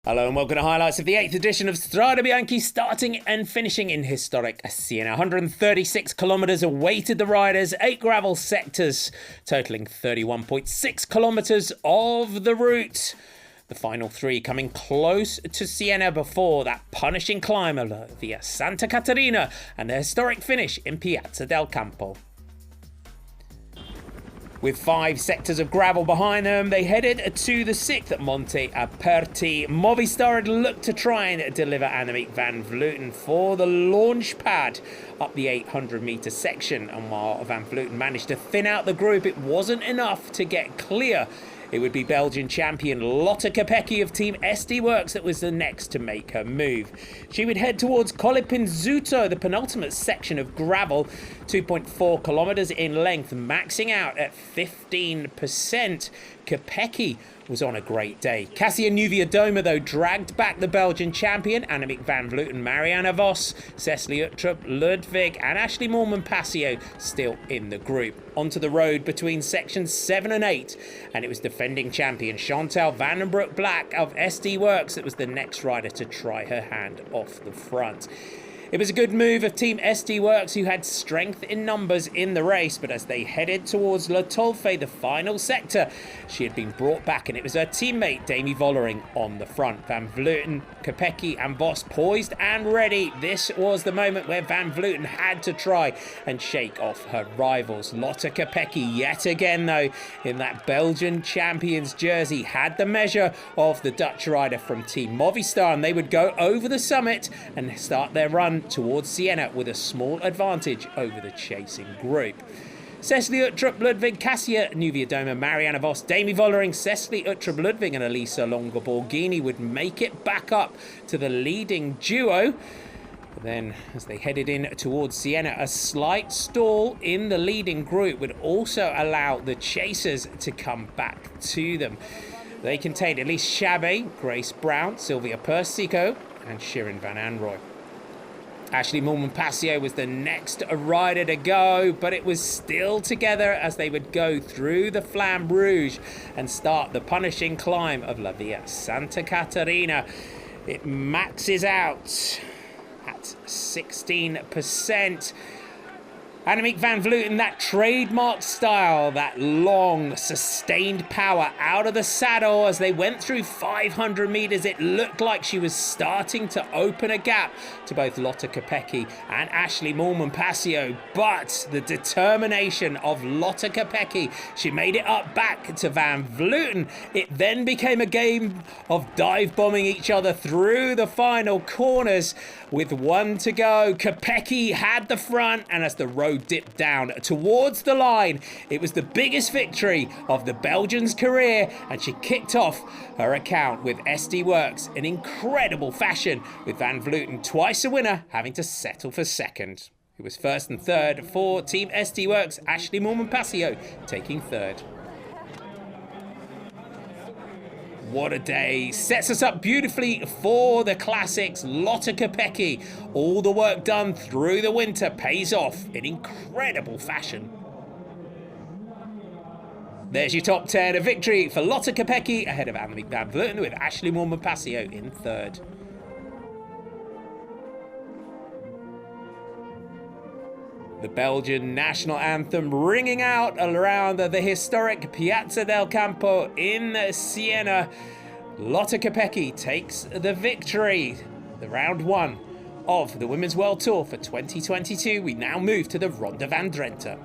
Hello and welcome to highlights of the 8th edition of Strade Bianche, starting and finishing in historic Siena. 136 kilometres awaited the riders, 8 gravel sectors, totalling 31.6 kilometres of the route. The final 3 coming close to Siena before that punishing climb via Santa Caterina and the historic finish in Piazza del Campo. With 5 sectors of gravel behind them, they headed to the 6th at Monte Aperti. Movistar had looked to try and deliver Annemiek van Vleuten for the launch pad up the 800-metre section. And while Van Vleuten managed to thin out the group, it wasn't enough to get clear. It would be Belgian champion Lotte Kopecky of Team SD Worx that was the next to make her move. She would head towards Colle Pinzuto, the penultimate section of gravel, 2.4 kilometres in length, maxing out at 15%. Kopecky was on a great day. Cassia Nieuwiadoma, though, dragged back the Belgian champion, Annemiek van Vleuten, Marianne Vos, Cecily Uttrup, Ludwig and Ashley Moolman-Pasio still in the group. Onto the road between sections 7 and 8, and it was defending champion Chantal van den Broek-Black of SD Worx that was the next rider to try her hand off the front. It was a good move of Team SD Worx, who had strength in numbers in the race, but as they headed towards Le Tolfe, the final sector, she had been brought back, and it was her teammate Demi Vollering on the front. Van Vleuten, Kopecky and Vos poised and ready. This was the moment where Van Vleuten had to try and shake off her rivals. Lotte Kopecky, yet again though, in that Belgian champions jersey, had the measure of the Dutch rider from Team Movistar, and they would go over the summit and start their run towards Siena with a small advantage over the chasing group. Cecily Uttrup, Ludwig, Cassia Nieuwiadoma, Marianne Vos, Demi Vollering, Cecily Uttrup, Ludwig and Elisa Longo-Borghini would make it back up to the leading duo. But then, as they headed in towards Siena, a slight stall in the leading group would also allow the chasers to come back to them. They contained Elise Chabet, Grace Brown, Sylvia Persico and Shirin van Anrooy. Ashley Moolman-Pasio was the next rider to go, but it was still together as they would go through the Flamme Rouge and start the punishing climb of La Via Santa Caterina. It maxes out at 16%. Annemiek van Vleuten, that trademark style, that long, sustained power out of the saddle as they went through 500 metres. It looked like she was starting to open a gap to both Lotte Kopecky and Ashley Moolman-Pasio, but the determination of Lotte Kopecky, she made it up back to Van Vleuten. It then became a game of dive bombing each other through the final corners. With 1 to go, Kopecky had the front, and as the road dipped down towards the line, it was the biggest victory of the Belgian's career, and she kicked off her account with SD Worx in incredible fashion, with Van Vleuten, twice a winner, having to settle for second. It was first and third for Team SD Worx, Ashley Moolman-Pasio taking third. What a day. Sets us up beautifully for the classics. Lotte Kopecky. All the work done through the winter pays off in incredible fashion. There's your top 10. A victory for Lotte Kopecky ahead of Annemiek van Vleuten, with Ashley Moolman-Pasio in third. The Belgian national anthem ringing out around the historic Piazza del Campo in Siena. Lotte Kopecky takes the victory. The round 1 of the Women's World Tour for 2022. We now move to the Ronde van Drenthe.